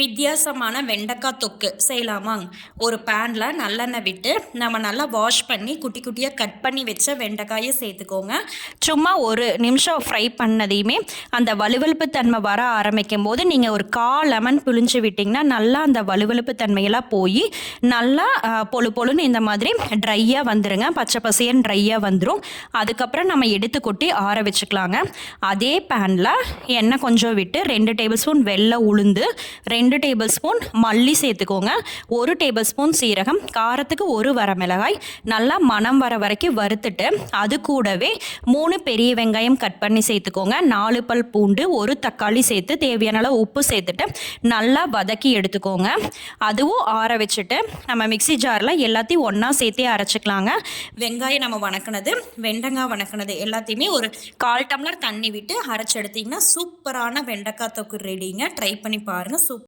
வித்தியாசமான வெண்டைக்காய் தொக்கு செய்யலாமாங்க. ஒரு பேன்ல நல்லெண்ணெய் விட்டு, நம்ம நல்லா வாஷ் பண்ணி குட்டி குட்டியா கட் பண்ணி வச்ச வெண்டைக்காய சேர்த்துக்கோங்க. சும்மா ஒரு நிமிஷம் ஃப்ரை பண்ணதையுமே, அந்த வழுவழுப்பு தன்மை வர ஆரம்பிக்கும்போது, நீங்க ஒரு 1/4 லெமன் பிழிஞ்சு விட்டீங்கன்னா, நல்லா அந்த வழுவழுப்பு தன்மையெல்லாம் போயி, நல்லா பொழு பொழுன்னு இந்த மாதிரி ட்ரையா வந்துருங்க. பச்சை பசேல்ன்னு ட்ரையா வந்துரும். அதுக்கப்புறம் நம்ம எடுத்து கொட்டி ஆற வச்சுக்கலாங்க. அதே பேன்ல எண்ணெய் கொஞ்சம் விட்டு 2 டேபிள் ஸ்பூன் வெள்ளை உளுந்து, 2 டேபிள் ஸ்பூன் மல்லி சேர்த்துக்கோங்க. 1 டேபிள் ஸ்பூன் சீரகம், காரத்துக்கு 1 வரமிளகாய் நல்லா மணம் வர வரைக்கும் வறுத்துட்டு, அது கூடவே 3 பெரிய வெங்காயம் கட் பண்ணி சேர்த்துக்கோங்க. 4 பல் பூண்டு, 1 தக்காளி சேர்த்து தேவையான அளவு உப்பு சேர்த்துட்டு நல்லா வதக்கி எடுத்துக்கோங்க. அதுவும் ஆற வச்சுட்டு நம்ம மிக்ஸி ஜாரில் எல்லாத்தையும் ஒன்றா சேர்த்தே அரைச்சிக்கலாங்க. வெங்காயம் நம்ம வணக்கினது, வெண்டைக்காய் வணக்கினது எல்லாத்தையுமே ஒரு 1/4 டம்ளர் தண்ணி விட்டு அரைச்சி எடுத்திங்கன்னா சூப்பரான வெண்டைக்காய் தொக்கு ரெடிங்க. ட்ரை பண்ணி பாருங்கள்.